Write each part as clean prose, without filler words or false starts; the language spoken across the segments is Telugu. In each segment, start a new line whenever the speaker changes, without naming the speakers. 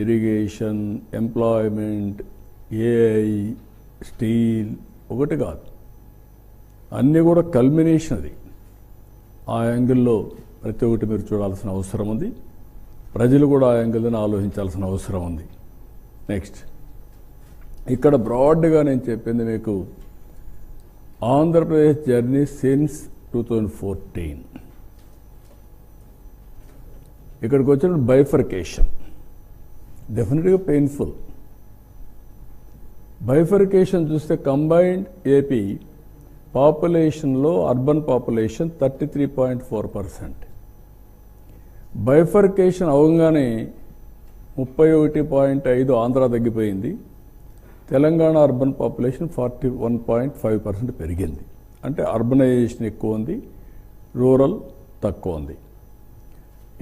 ఇరిగేషన్, ఎంప్లాయ్మెంట్, ఏఐ, స్టీల్ ఒకటి కాదు, అన్నీ కూడా కల్మినేషన్. అది ఆ యాంగిల్లో ప్రతి ఒక్కటి మీరు చూడాల్సిన అవసరం ఉంది. ప్రజలు కూడా ఆ యాంగిల్ని ఆలోచించాల్సిన అవసరం ఉంది. నెక్స్ట్, ఇక్కడ బ్రాడ్గా నేను చెప్పింది మీకు ఆంధ్రప్రదేశ్ జర్నీ సిన్స్ 2014. ఇక్కడికి వచ్చిన బైఫర్కేషన్ డెఫినెట్గా పెయిన్ఫుల్. బైఫర్కేషన్ చూస్తే కంబైన్డ్ ఏపీ పాపులేషన్లో అర్బన్ పాపులేషన్ 33.4%. బైఫర్కేషన్ అవగానే 31.5 ఆంధ్ర తగ్గిపోయింది. తెలంగాణ అర్బన్ పాపులేషన్ 41.5% పెరిగింది. అంటే అర్బనైజేషన్ ఎక్కువ ఉంది, రూరల్ తక్కువ ఉంది.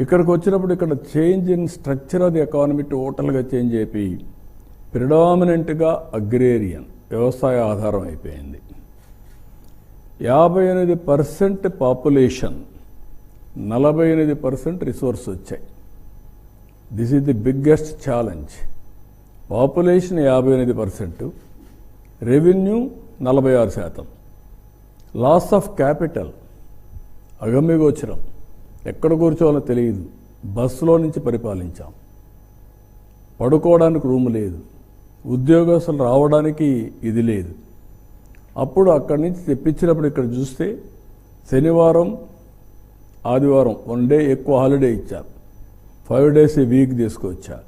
ఇక్కడికి వచ్చినప్పుడు ఇక్కడ change in structure of the economy టోటల్గా చేంజ్ అయిపోయి ప్రిడామినెంట్గా అగ్రేరియన్ వ్యవసాయ ఆధారం అయిపోయింది. 58% పాపులేషన్, 48% రిసోర్స్ వచ్చాయి. This is the biggest challenge. Population 58%, revenue 46%. Loss of capital అగమ్యగోచరం, ఎక్కడ కూర్చోవాలో తెలియదు. బస్సులో నుంచి పరిపాలించాం. పడుకోవడానికి రూమ్ లేదు, ఉద్యోగస్తులు రావడానికి ఇది లేదు. అప్పుడు అక్కడి నుంచి తెప్పించినప్పుడు ఇక్కడ చూస్తే శనివారం ఆదివారం 1 డే ఎక్కువ హాలిడే ఇచ్చారు. 5 days ఏ వీక్ తీసుకొచ్చారు.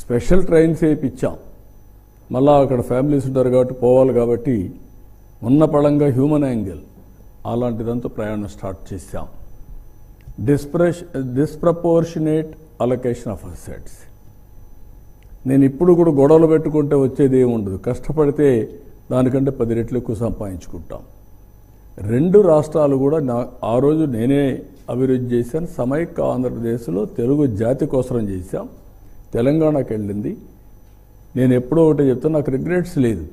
స్పెషల్ ట్రైన్స్ వేయించాం. మళ్ళా అక్కడ ఫ్యామిలీస్ ఉంటారు కాబట్టి పోవాలి కాబట్టి ఉన్న పళంగా హ్యూమన్ యాంగిల్ అలాంటిదంతా ప్రయాణం స్టార్ట్ చేశాం. Disproportionate allocation of assets. నేను ఇప్పుడు కూడా గొడవలు పెట్టుకుంటే వచ్చేది ఏముండదు. కష్టపడితే దానికంటే 10 రెట్లు ఎక్కువ సంపాదించుకుంటాం. 2 రాష్ట్రాలు కూడా ఆ రోజు నేనే అభివృద్ధి చేశాను. సమైక్య ఆంధ్రప్రదేశ్లో తెలుగు జాతి కోసం చేశాం. తెలంగాణకి వెళ్ళింది. నేను ఎప్పుడో ఒకటి చెప్తాను, నాకు రిగ్రెట్స్ లేదు.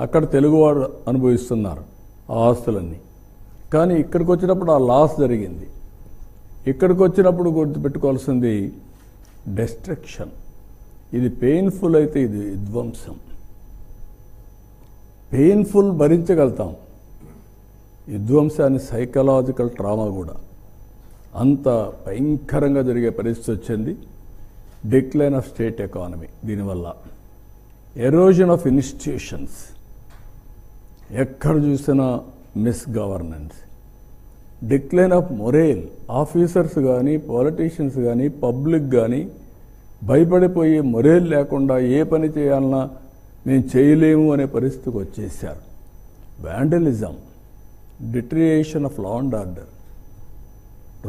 అక్కడ తెలుగువాడు అనుభవిస్తున్నారు ఆ ఆస్తులన్నీ. కానీ ఇక్కడికి వచ్చినప్పుడు ఆ లాస్ జరిగింది. ఇక్కడికి వచ్చినప్పుడు గుర్తుపెట్టుకోవాల్సింది డెస్ట్రక్షన్. ఇది పెయిన్ఫుల్ అయితే ఇది విధ్వంసం. పెయిన్ఫుల్ భరించగలుగుతాం, విధ్వంసాన్ని సైకలాజికల్ ట్రామా కూడా అంత భయంకరంగా జరిగే పరిస్థితి వచ్చింది. డిక్లైన్ ఆఫ్ స్టేట్ ఎకానమీ దీనివల్ల, ఎరోజన్ ఆఫ్ ఇన్స్టిట్యూషన్స్, ఎక్కడ చూసినా miss governance, decline of మొరేల్. Officers కానీ పాలిటీషియన్స్ కానీ పబ్లిక్ కానీ భయపడిపోయి మొరేల్ లేకుండా ఏ పని చేయాలన్నా మేము చేయలేము అనే పరిస్థితికి వచ్చేసారు. Vandalism, deterioration of law and order.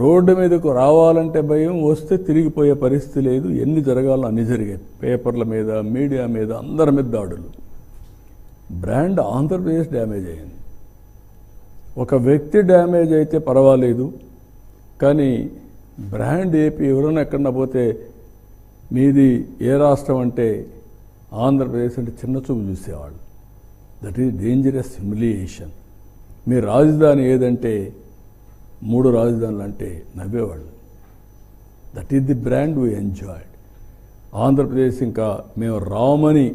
Road మీదకు రావాలంటే భయం, వస్తే తిరిగిపోయే పరిస్థితి లేదు. ఎన్ని జరగాలో అన్ని జరిగాయి. పేపర్ల మీద, మీడియా మీద, అందరి మీద దాడులు. బ్రాండ్ ఆంధ్రప్రదేశ్ డ్యామేజ్ అయింది. ఒక వ్యక్తి డ్యామేజ్ అయితే పర్వాలేదు, కానీ బ్రాండ్ ఏపీ ఎవరైనా ఎక్కడన్నా పోతే మీది ఏ రాష్ట్రం అంటే ఆంధ్రప్రదేశ్ అంటే చిన్న చూపు చూసేవాళ్ళు. That is dangerous humiliation. మీ రాజధాని ఏదంటే 3 రాజధానులు అంటే నవ్వేవాళ్ళు. That is the brand we enjoyed. Andhra Pradesh ఇంకా మేము రామని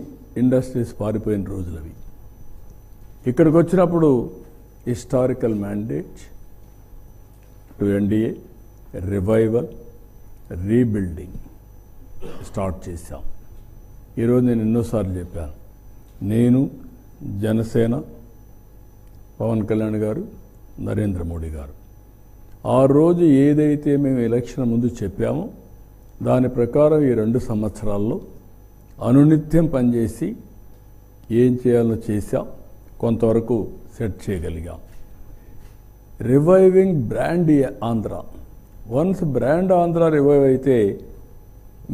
ఇండస్ట్రీస్ పారిపోయిన రోజులవి. ఇక్కడికి వచ్చినప్పుడు historical mandate to NDA, revival, rebuilding start చేశాం. ఈరోజు నేను ఎన్నోసార్లు చెప్పాను, నేను, జనసేన, పవన్ కళ్యాణ్ గారు, నరేంద్ర మోడీ గారు ఆ రోజు ఏదైతే మేము ఎలక్షన్ ముందు చెప్పామో దాని ప్రకారం ఈ 2 సంవత్సరాల్లో అనునిత్యం పనిచేసి ఏం చేయాలో చేశాం. కొంతవరకు సెట్ చేయగలిగాం. Reviving brand Andhra. Once brand Andhra revive అయితే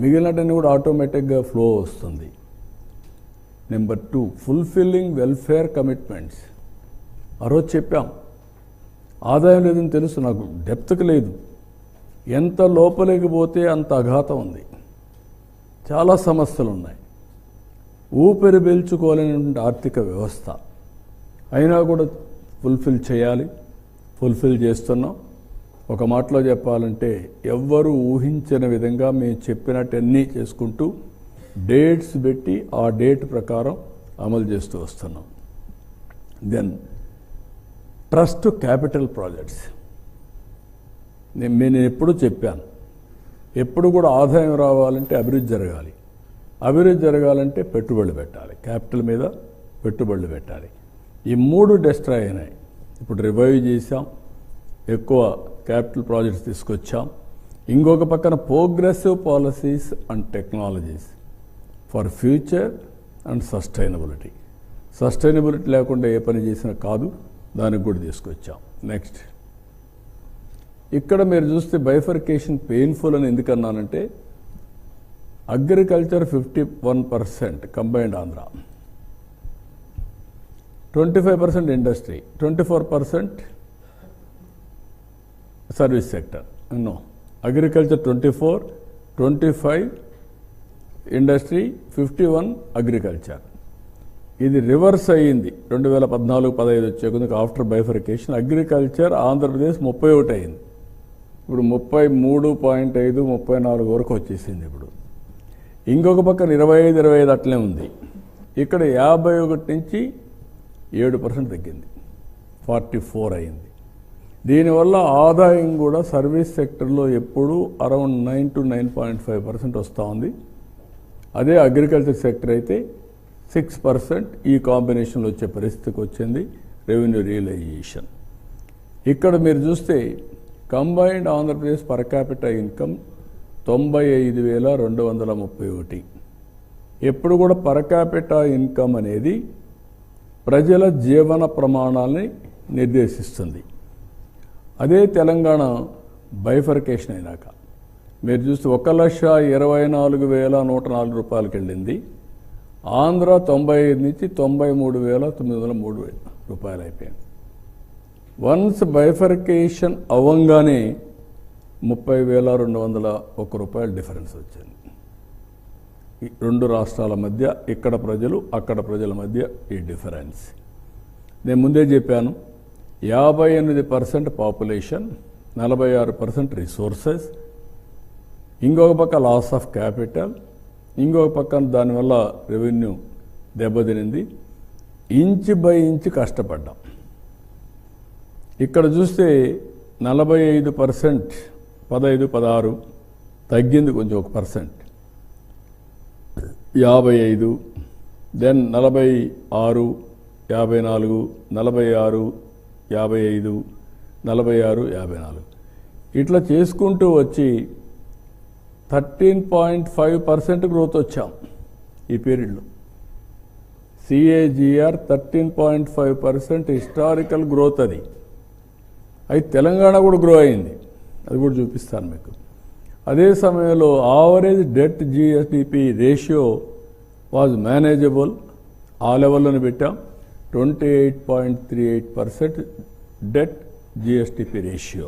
మిగిలినటన్నీ కూడా ఆటోమేటిక్గా ఫ్లో వస్తుంది. Number 2, fulfilling welfare commitments. ఆ రోజు చెప్పాం, ఆదాయం లేదని తెలుసు, నాకు డెప్త్కి లేదు. ఎంత లోపలికి పోతే అంత అఘాతం ఉంది. చాలా సమస్యలు ఉన్నాయి. ఊపిరి పీల్చుకోలేనటువంటి ఆర్థిక వ్యవస్థ అయినా కూడా ఫుల్ఫిల్ చేయాలి. ఫుల్ఫిల్ చేస్తున్నాం. ఒక మాటలో చెప్పాలంటే ఎవ్వరూ ఊహించని విధంగా మేము చెప్పినట్టన్నీ చేసుకుంటూ డేట్స్ పెట్టి ఆ డేట్ ప్రకారం అమలు చేస్తూ వస్తున్నాం. Then trust capital projects. నేను ఎప్పుడూ చెప్పాను, ఎప్పుడు కూడా ఆదాయం రావాలంటే అభివృద్ధి జరగాలి, అభివృద్ధి జరగాలంటే పెట్టుబడులు పెట్టాలి, క్యాపిటల్ మీద పెట్టుబడులు పెట్టాలి. ఈ 3 డిస్ట్రాయ్ అయినాయి. ఇప్పుడు రివైవ్ చేసాం, ఎక్కువ క్యాపిటల్ ప్రాజెక్ట్స్ తీసుకొచ్చాం. ఇంకొక పక్కన progressive policies and technologies for future and sustainability. Sustainability లేకుండా ఏ పని చేసినా కాదు, దానికి కూడా తీసుకొచ్చాం. నెక్స్ట్, ఇక్కడ మీరు చూస్తే బైఫర్కేషన్ పెయిన్ఫుల్ అని ఎందుకన్నానంటే agriculture 51% combined Andhra, 25% industry, 24% service sector. No, agriculture 24, 25 industry, 51 agriculture. ఇది రివర్స్ అయ్యింది 2014-15 వచ్చే కొద్దిగా ఆఫ్టర్ బైఫర్కేషన్. అగ్రికల్చర్ ఆంధ్రప్రదేశ్ 31 అయింది, ఇప్పుడు 33.5, 34 వరకు వచ్చేసింది. ఇప్పుడు ఇంకొక పక్కన 25 అట్లే ఉంది. ఇక్కడ 51 నుంచి 7% తగ్గింది, 44 అయింది. దీనివల్ల ఆదాయం కూడా సర్వీస్ సెక్టర్లో ఎప్పుడూ అరౌండ్ 9 to 9.5% వస్తూ ఉంది. అదే అగ్రికల్చర్ సెక్టర్ అయితే 6% ఈ కాంబినేషన్లో వచ్చే పరిస్థితికి వచ్చింది రెవెన్యూ రియలైజేషన్. ఇక్కడ మీరు చూస్తే combined Andhra Pradesh per capital income 95,231. ఎప్పుడు కూడా పర్ క్యాపిటల్ ఇన్కమ్ అనేది ప్రజల జీవన ప్రమాణాలని నిర్దేశిస్తుంది. అదే తెలంగాణ బైఫర్కేషన్ అయినాక మీరు చూస్తే 1,24,104 రూపాయలకి వెళ్ళింది. ఆంధ్ర 95 నుంచి 93,903 రూపాయలు అయిపోయింది. వన్స్ బైఫర్కేషన్ అవ్వంగానే 30,201 రూపాయల డిఫరెన్స్ వచ్చింది. ఈ 2 రాష్ట్రాల మధ్య, ఇక్కడ ప్రజలు అక్కడ ప్రజల మధ్య ఈ డిఫరెన్స్. నేను ముందే చెప్పాను, 58% పాపులేషన్, 46% రిసోర్సెస్, ఇంకొక పక్క లాస్ ఆఫ్ క్యాపిటల్, ఇంకొక పక్కన దానివల్ల రెవెన్యూ దెబ్బతినింది. ఇంచ్ బై ఇంచ్ కష్టపడ్డాం. ఇక్కడ చూస్తే 45%, 15, 16 తగ్గింది కొంచెం 1%, 55, దెన్ 46, 54, 46, 55, 46, 54 ఇట్లా చేసుకుంటూ వచ్చి 13.5% గ్రోత్ వచ్చాం ఈ పీరియడ్లో. CAGR 13.5% historical growth. అది తెలంగాణ కూడా గ్రో అయింది, అది కూడా చూపిస్తాను మీకు. అదే సమయంలో average debt GSDP ratio was manageable, ఆ లెవెల్లోనే పెట్టాం. 28.38% డెట్ GSDP రేషియో.